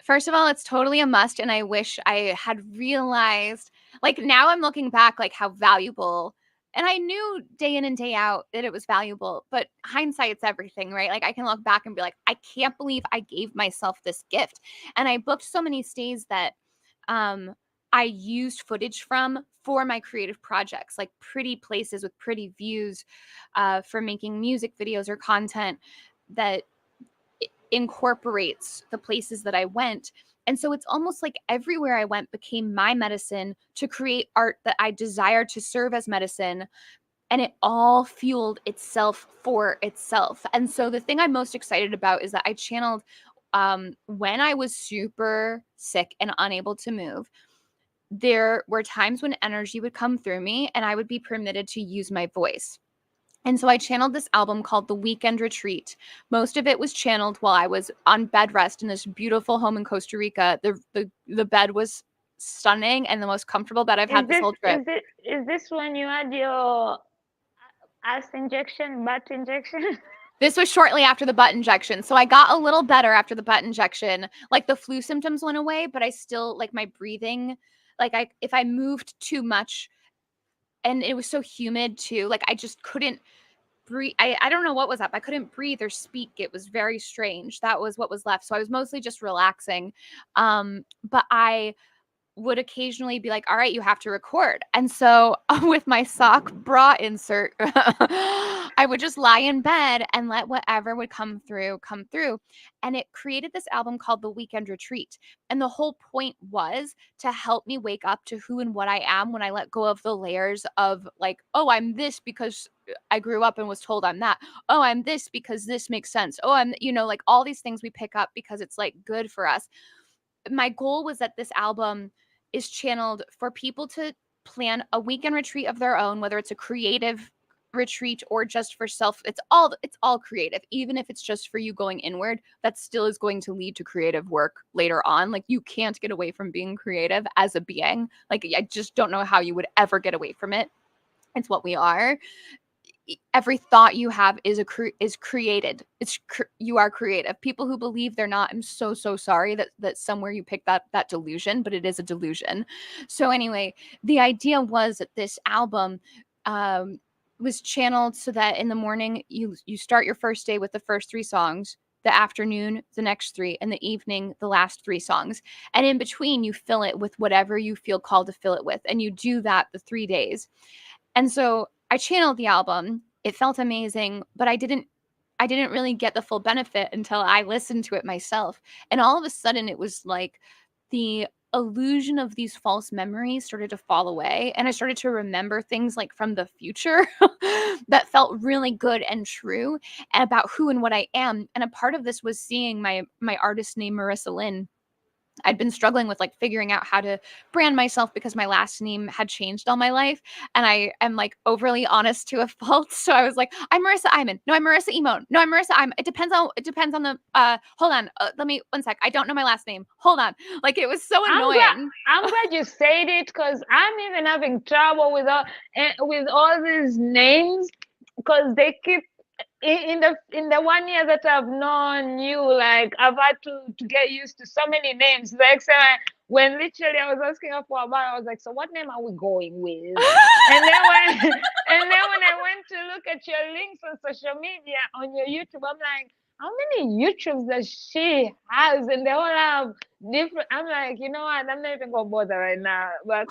First of all, it's totally a must, and I wish I had realized, like, now I'm looking back, like, how valuable, and I knew day in and day out that it was valuable, but hindsight's everything, right? Like, I can look back and be like, I can't believe I gave myself this gift. And I booked so many stays that um I used footage from for my creative projects, like pretty places with pretty views, for making music videos or content that incorporates the places that I went. And so it's almost like everywhere I went became my medicine to create art that I desire to serve as medicine. And it all fueled itself for itself. And so the thing I'm most excited about is that I channeled, when I was super sick and unable to move. There were times when energy would come through me and I would be permitted to use my voice. And so I channeled this album called The Weekend Retreat. Most of it was channeled while I was on bed rest in this beautiful home in Costa Rica. The bed was stunning and the most comfortable bed I've had Is this this whole trip. is it is this when you had your ass injection, butt injection? This was shortly after the butt injection. So I got a little better after the butt injection. Like the flu symptoms went away, but I still like my breathing. Like if I moved too much, and it was so humid too, like I just couldn't breathe. I don't know what was up. I couldn't breathe or speak. It was very strange. That was what was left. So I was mostly just relaxing. But I would occasionally be like, all right, you have to record. And so with my sock bra insert, I would just lie in bed and let whatever would come through. And it created this album called The Weekend Retreat. And the whole point was to help me wake up to who and what I am when I let go of the layers of like, oh, I'm this because I grew up and was told I'm that. Oh, I'm this because this makes sense. Oh, I'm, like all these things we pick up because it's like good for us. My goal was that this album is channeled for people to plan a weekend retreat of their own, whether it's a creative retreat or just for self. It's all creative. Even if it's just for you going inward, that still is going to lead to creative work later on. Like you can't get away from being creative as a being. Like I just don't know how you would ever get away from it. It's what we are. Every thought you have is created. You are creative. People who believe they're not, I'm so sorry that somewhere you picked that delusion, but it is a delusion. So anyway, the idea was that this album was channeled so that in the morning you start your first day with the first 3 songs, the afternoon the next 3, and the evening the last 3 songs, and in between you fill it with whatever you feel called to fill it with, and you do that the 3 days. And so I channeled the album. It felt amazing, but I didn't really get the full benefit until I listened to it myself. And all of a sudden it was like the illusion of these false memories started to fall away, and I started to remember things like from the future that felt really good and true and about who and what I am. And a part of this was seeing my artist named Marisa Lynn. I'd been struggling with like figuring out how to brand myself because my last name had changed all my life. And I am like overly honest to a fault. So I was like, I'm Marissa Iman. No, I'm Marissa Emone. No, I'm Marissa Iman. It depends on the, hold on. Let me, 1 sec. I don't know my last name. Hold on. Like it was so annoying. I'm glad you said it, because I'm even having trouble with all these names, because they keep in the 1 year that I've known you, like I've had to get used to so many names. Like so when literally I was asking her for about, I was like, so what name are we going with? and then when I went to look at your links on social media on your YouTube, I'm like, how many YouTubes does she has? And they all have different. I'm like, you know what? I'm not even gonna bother right now. But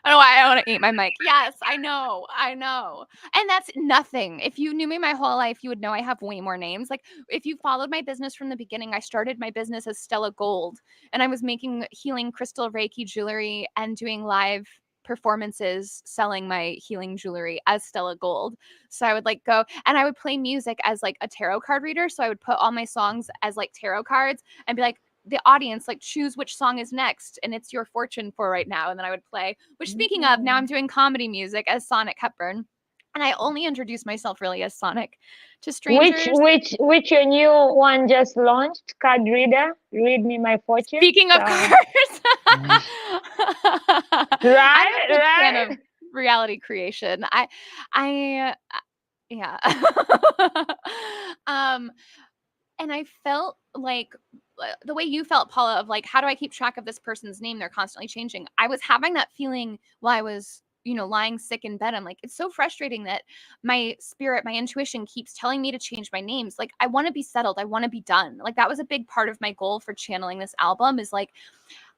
I don't know why I want to eat my mic. Yes, I know. And that's nothing. If you knew me my whole life, you would know I have way more names. Like if you followed my business from the beginning, I started my business as Stella Gold, and I was making healing crystal Reiki jewelry and doing live performances selling my healing jewelry as Stella Gold. So I would like go and I would play music as like a tarot card reader. So I would put all my songs as like tarot cards and be like, the audience, like choose which song is next and it's your fortune for right now. And then I would play, which speaking of, now I'm doing comedy music as Sonic Hepburn. And I only introduced myself really as Sonic to strangers. Which your new one just launched, card reader, read me my fortune. Speaking of cards. I'm a big fan of reality creation. Yeah. And I felt like the way you felt, Paula, of like, how do I keep track of this person's name? They're constantly changing. I was having that feeling while I was, lying sick in bed. I'm like, it's so frustrating that my spirit, my intuition keeps telling me to change my names. Like, I want to be settled. I want to be done. Like, that was a big part of my goal for channeling this album is like,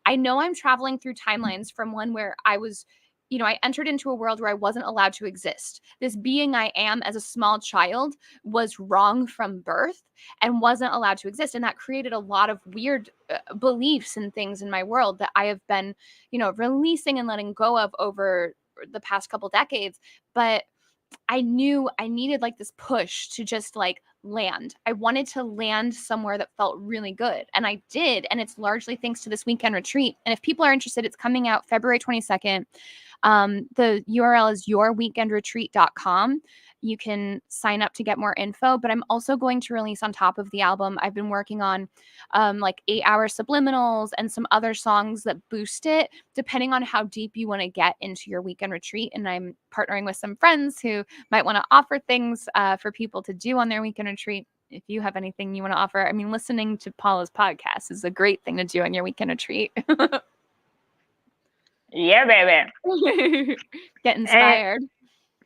I know I'm traveling through timelines from one where I was, I entered into a world where I wasn't allowed to exist. This being I am as a small child was wrong from birth and wasn't allowed to exist. And that created a lot of weird beliefs and things in my world that I have been, releasing and letting go of over the past couple decades. But I knew I needed like this push to just like land. I wanted to land somewhere that felt really good. And I did. And it's largely thanks to this weekend retreat. And if people are interested, it's coming out February 22nd. The URL is yourweekendretreat.com. you can sign up to get more info. But I'm also going to release on top of the album, I've been working on like 8-hour subliminals and some other songs that boost it, depending on how deep you want to get into your weekend retreat. And I'm partnering with some friends who might want to offer things for people to do on their weekend retreat. If you have anything you want to offer, I mean, listening to Paula's podcast is a great thing to do on your weekend retreat. Yeah, baby. Get inspired.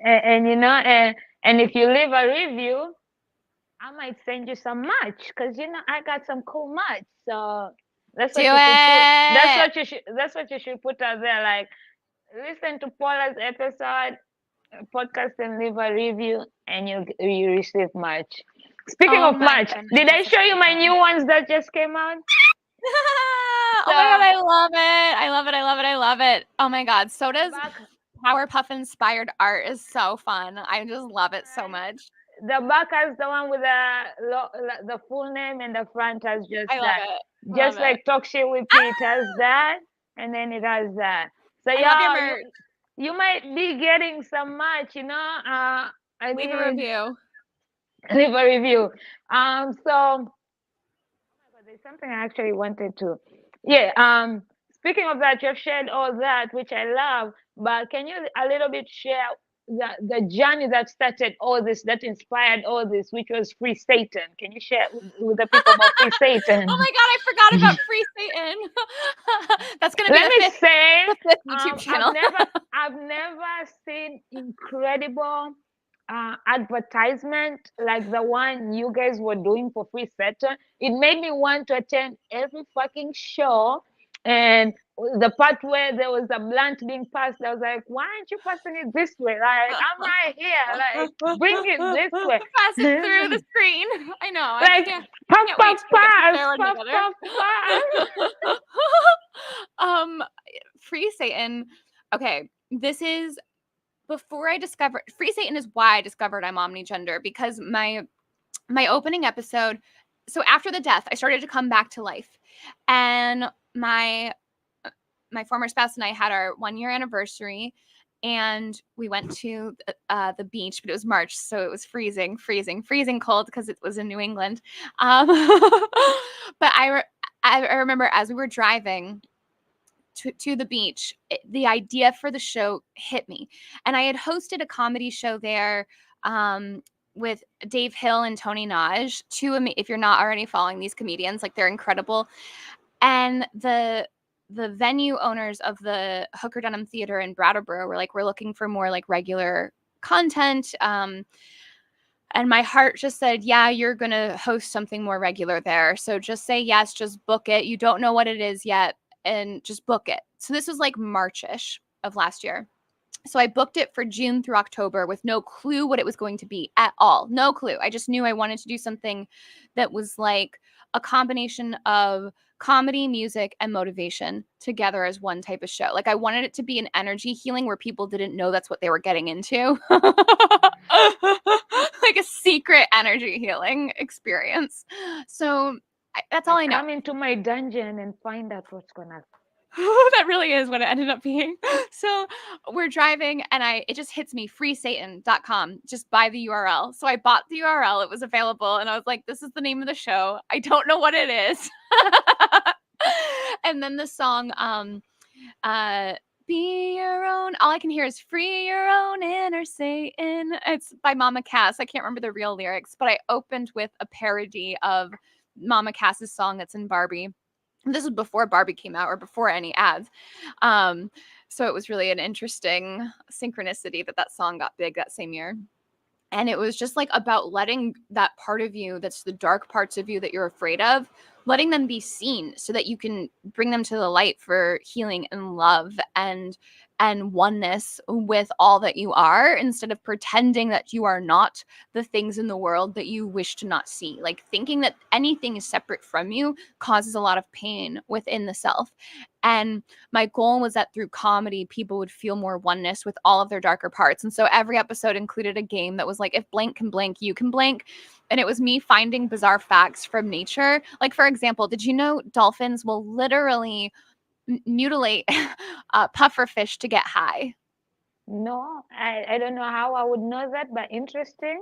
And you know, and if you leave a review, I might send you some merch because you know I got some cool merch. So that's what Do you should put. That's it. what you should. That's what you should put out there. Like, listen to Paula's episode, podcast, and leave a review, and you receive merch. Speaking Oh of my merch, goodness, did I that's show you my exciting. new ones that just came out? Oh my God, I love it. I love it. I love it. I love it. Oh my God. So does Back, Powerpuff inspired art is so fun. I just love it so much. the back has the one with the full name, and the front has just I love that. it. Just Love it. like Talk Shit with P, it has that, and then it has that. So I love your y'all, merch. you might be getting some merch, you know. I Leave a need review. leave a review. So oh my God, there's something I actually wanted to. Yeah. Speaking of that, you've shared all that, which I love. But can you a little bit share the journey that started all this, that inspired all this, which was Free Satan? Can you share with the people about Free Satan? Oh my God, I forgot about Free Satan. That's gonna be Let me say, the fifth YouTube channel. I've never seen incredible advertisement like the one you guys were doing for Free Satan. It made me want to attend every fucking show. And the part where there was a blunt being passed, I was like, why aren't you passing it this way? Like, I'm right here. Like, bring it this way. Pass it through the screen. I know. Like, I puff, can't puff, wait to get to share puff, one puff, together. puff, puff. Free Satan. Okay, this is before I discovered Free Satan is why I discovered I'm omnigender, because my opening episode. So after the death, I started to come back to life, and my former spouse and I had our 1-year anniversary, and we went to the beach, but it was March, so it was freezing cold because it was in New England. But I remember as we were driving to the beach, the idea for the show hit me, and I had hosted a comedy show there with Dave Hill and Tony Naj. If you're not already following these comedians, like, they're incredible. And the venue owners of the Hooker Dunham Theater in Brattleboro were like, we're looking for more like regular content. And my heart just said, yeah, you're going to host something more regular there. So just say yes, just book it. You don't know what it is yet, and just book it. So this was like March-ish of last year. So I booked it for June through October with no clue what it was going to be at all. No clue. I just knew I wanted to do something that was like a combination of comedy, music, and motivation together as one type of show. Like, I wanted it to be an energy healing where people didn't know that's what they were getting into. Like a secret energy healing experience. So that's all I know. Come into my dungeon and find out what's going to. That really is what it ended up being. So we're driving, and it just hits me, freesatan.com. Just buy the URL. So I bought the URL. It was available, and I was like, this is the name of the show. I don't know what it is. And then the song, be your own. All I can hear is free your own inner Satan. It's by Mama Cass. I can't remember the real lyrics, but I opened with a parody of Mama Cass's song that's in Barbie. This was before Barbie came out, or before any ads. So it was really an interesting synchronicity that song got big that same year. And it was just like about letting that part of you, that's the dark parts of you that you're afraid of, letting them be seen so that you can bring them to the light for healing and love and oneness with all that you are, instead of pretending that you are not the things in the world that you wish to not see. Like, thinking that anything is separate from you causes a lot of pain within the self. And my goal was that through comedy, people would feel more oneness with all of their darker parts. And so every episode included a game that was like, if blank can blank, you can blank. And it was me finding bizarre facts from nature. Like, for example, did you know dolphins will literally mutilate pufferfish to get high? No, I don't know how I would know that, but interesting.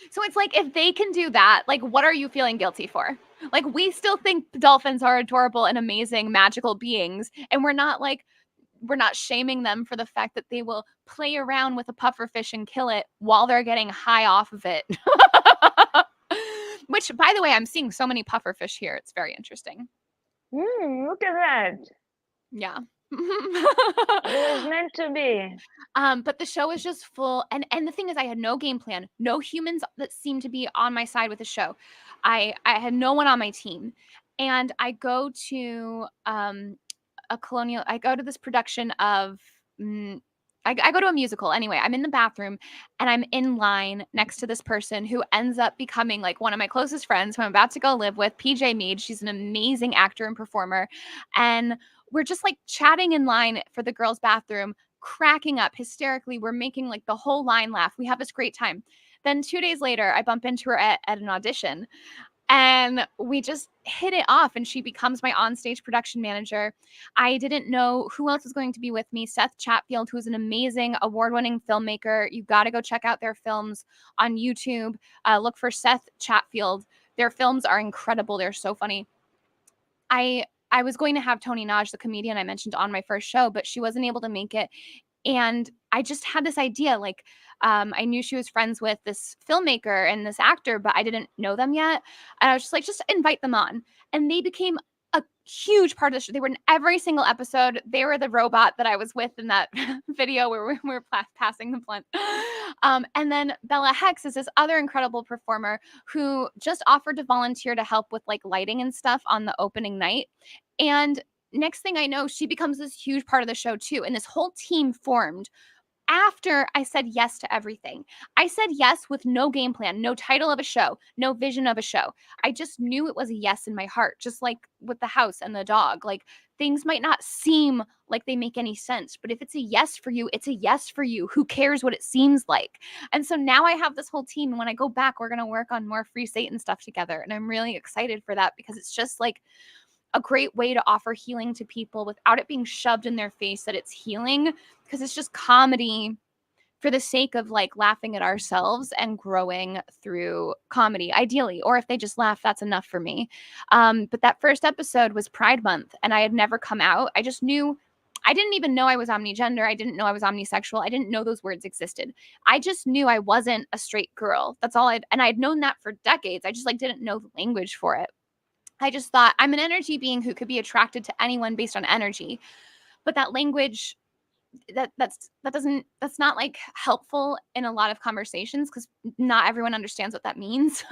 So it's like, if they can do that, like, what are you feeling guilty for? Like, we still think dolphins are adorable and amazing, magical beings, and we're not shaming them for the fact that they will play around with a pufferfish and kill it while they're getting high off of it. Which, by the way, I'm seeing so many pufferfish here. It's very interesting. Look at that. Yeah. It was meant to be. But the show is just full, and the thing is, I had no game plan, no humans that seemed to be on my side with the show. I had no one on my team, and I go to I go to this production of. I go to a musical anyway. I'm in the bathroom and I'm in line next to this person who ends up becoming like one of my closest friends who I'm about to go live with, PJ Mead. She's an amazing actor and performer. And we're just like chatting in line for the girls' bathroom, cracking up hysterically. We're making like the whole line laugh. We have this great time. Then 2 days later, I bump into her at an audition and we just hit it off, and she becomes my onstage production manager. I didn't know who else was going to be with me. Seth Chatfield, who's an amazing award-winning filmmaker. You got to go check out their films on YouTube. Look for Seth Chatfield. Their films are incredible. They're so funny. I was going to have Tony Naj, the comedian I mentioned, on my first show, but she wasn't able to make it. And I just had this idea, like, I knew she was friends with this filmmaker and this actor, but I didn't know them yet. And I was just like, just invite them on. And they became a huge part of the show. They were in every single episode. They were the robot that I was with in that video where we were passing the blunt. And then Bella Hex is this other incredible performer who just offered to volunteer to help with like lighting and stuff on the opening night. And next thing I know, she becomes this huge part of the show too. And this whole team formed after I said yes to everything. I said yes with no game plan, no title of a show, no vision of a show. I just knew it was a yes in my heart, just like with the house and the dog. Like, things might not seem like they make any sense, but if it's a yes for you, it's a yes for you. Who cares what it seems like? And so now I have this whole team. And when I go back, we're going to work on more Free Satan stuff together. And I'm really excited for that because it's just like a great way to offer healing to people without it being shoved in their face that it's healing, because it's just comedy for the sake of like laughing at ourselves and growing through comedy, ideally. Or if they just laugh, that's enough for me. But that first episode was Pride Month and I had never come out. I just knew, I didn't even know I was omnigender. I didn't know I was omnisexual. I didn't know those words existed. I just knew I wasn't a straight girl. That's all and I'd known that for decades. I just like didn't know the language for it. I just thought I'm an energy being who could be attracted to anyone based on energy. But that language, that's not like helpful in a lot of conversations because not everyone understands what that means.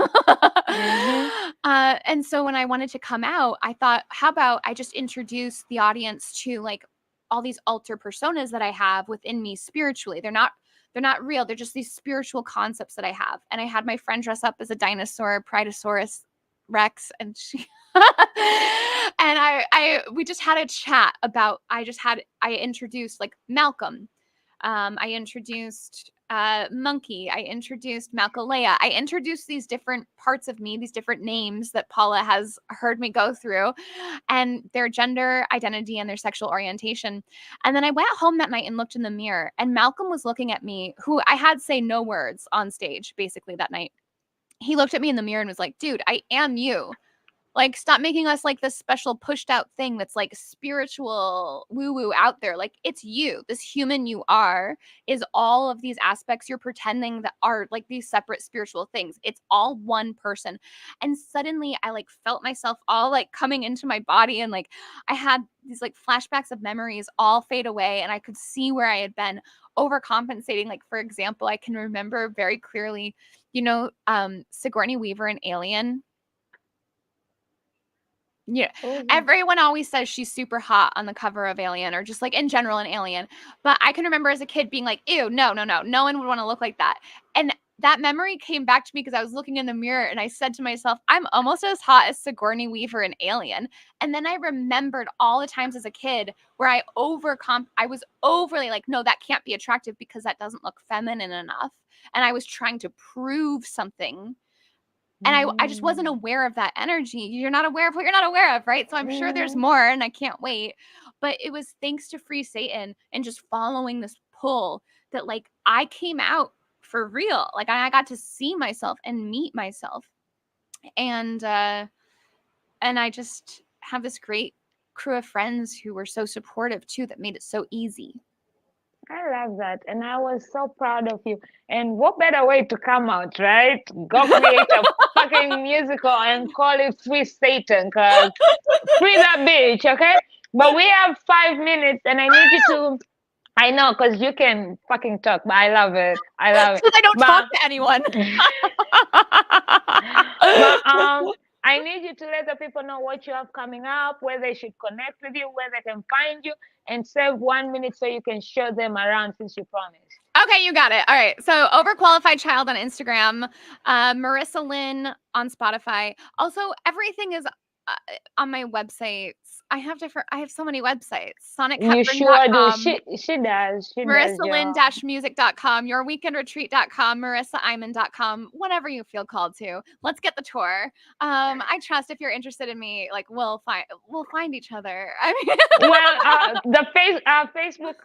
And so when I wanted to come out, I thought, how about I just introduce the audience to like all these alter personas that I have within me spiritually. They're not real. They're just these spiritual concepts that I have. And I had my friend dress up as a dinosaur, Pridosaurus Rex, and she and we just had a chat about I introduced like Malcolm. I introduced Monkey. I introduced Malcolea. I introduced these different parts of me, these different names that Paula has heard me go through, and their gender identity and their sexual orientation. And then I went home that night and looked in the mirror, and Malcolm was looking at me, who I had say no words on stage basically that night. He looked at me in the mirror and was like, dude, I am you. Like, stop making us like this special pushed out thing that's like spiritual woo woo out there. Like, it's you. This human you are is all of these aspects you're pretending that are like these separate spiritual things. It's all one person. And suddenly I like felt myself all like coming into my body. And like I had these like flashbacks of memories all fade away. And I could see where I had been overcompensating. Like, for example, I can remember very clearly, Sigourney Weaver in Alien. Yeah. Everyone always says she's super hot on the cover of Alien or just like in general in Alien. But I can remember as a kid being like, ew, no. No one would want to look like that. And that memory came back to me because I was looking in the mirror and I said to myself, I'm almost as hot as Sigourney Weaver in Alien. And then I remembered all the times as a kid where I was overly like, no, that can't be attractive because that doesn't look feminine enough. And I was trying to prove something. And I just wasn't aware of that energy. You're not aware of what you're not aware of, right? So I'm sure there's more and I can't wait. But it was thanks to Free Satan and just following this pull that like I came out for real. Like I got to see myself and meet myself. And I just have this great crew of friends who were so supportive too, that made it so easy. I love that. And I was so proud of you. And what better way to come out, right? Go create a fucking musical and call it Free Satan, because free that bitch, okay? But we have 5 minutes and I need you to. I know, because you can fucking talk, but I love it. I love it. Because I don't But, talk to anyone. but I need you to let the people know what you have coming up, where they should connect with you, where they can find you, and save 1 minute so you can show them around since you promised. Okay, you got it. All right. So Overqualified Child on Instagram, Marisa Lynn on Spotify. Also, everything is on my websites. I have so many websites. You sure do. SonicHepburn.com. She does. She does. MarisaLynn-music.com, yourweekendretreat.com, MarissaIman.com, whatever you feel called to. Let's get the tour. I trust if you're interested in me, like we'll find each other. I mean, Well, the Facebook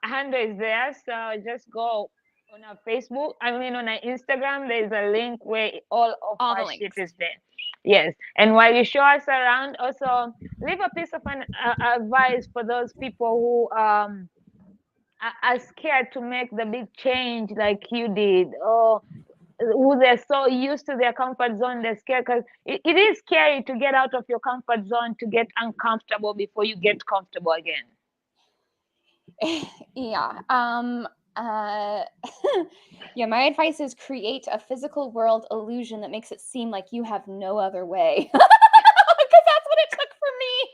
handle is there, so just go on our Facebook. I mean, on our Instagram, there's a link where all of all the our shit links. is there. Yes, and while you show us around, also leave a piece of advice for those people who are scared to make the big change like you did, or who they're so used to their comfort zone, they're scared, because it is scary to get out of your comfort zone, to get uncomfortable before you get comfortable again. Yeah. Yeah, my advice is create a physical world illusion that makes it seem like you have no other way. Because that's what it took for me.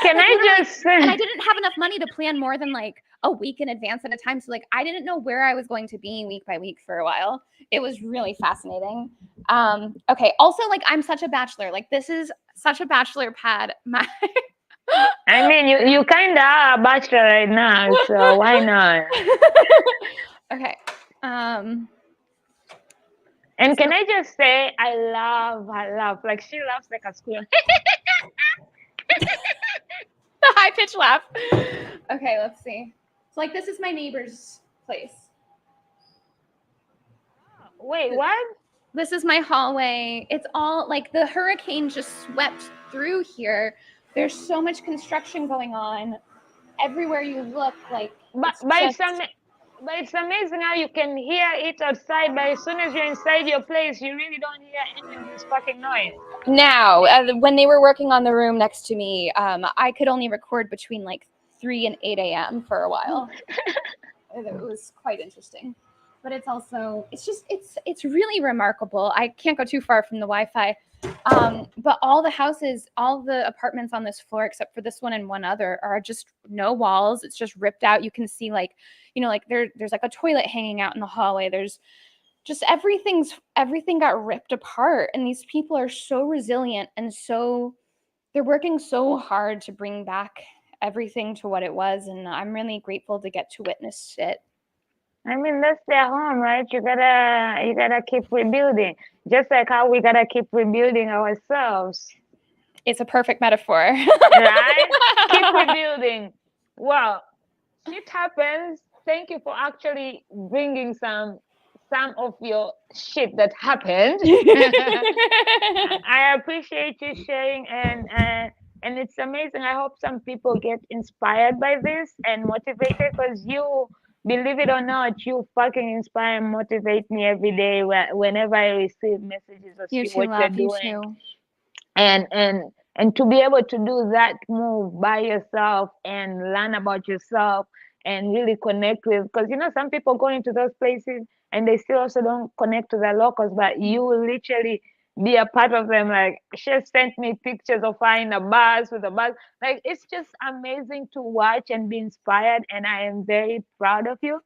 Can Like, I literally, just say, and I didn't have enough money to plan more than like a week in advance at a time. So like I didn't know where I was going to be week by week for a while. It was really fascinating. Okay. Also, like I'm such a bachelor. Like this is such a bachelor pad. I mean, you kind of are a bachelor right now, so why not? Okay. And can I just say, I love, like she laughs like a squirrel. The high pitched laugh. Okay, let's see. So like this is my neighbor's place. Wait, what? This is my hallway. It's all like the hurricane just swept through here. There's so much construction going on everywhere you look. Like, But it's amazing how you can hear it outside, but as soon as you're inside your place, you really don't hear any of this fucking noise. Now, when they were working on the room next to me, I could only record between like 3 and 8 a.m. for a while. It was quite interesting. But it's also, it's really remarkable. I can't go too far from the Wi-Fi. But all the apartments on this floor, except for this one and one other, are just no walls. It's just ripped out. You can see like, like there's like a toilet hanging out in the hallway. There's just everything got ripped apart. And these people are so resilient and they're working so hard to bring back everything to what it was. And I'm really grateful to get to witness it. I mean, that's their home, right? You gotta keep rebuilding, just like how we gotta keep rebuilding ourselves. It's a perfect metaphor. Right? Keep rebuilding. Well, shit happens. Thank you for actually bringing some of your shit that happened. I appreciate you sharing, and it's amazing. I hope some people get inspired by this and motivated, because you, believe it or not, you fucking inspire and motivate me every day whenever I receive messages or You see too, what you're love. You doing. too. And to be able to do that move by yourself and learn about yourself and really connect with, because some people go into those places and they still also don't connect to the locals, but you will literally be a part of them. Like, she sent me pictures of her in a bus with a bus. Like, it's just amazing to watch and be inspired, and I am very proud of you.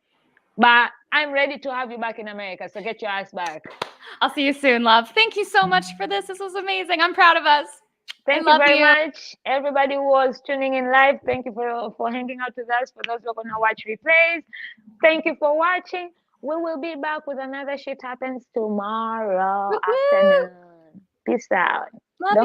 But I'm ready to have you back in America, so get your ass back. I'll see you soon, love. Thank you so much for this. This was amazing. I'm proud of us. Thank you very much, everybody who was tuning in live. Thank you for hanging out with us. For those who are going to watch replays, thank you for watching. We will be back with another Shit Happens tomorrow afternoon. Peace out. Love you.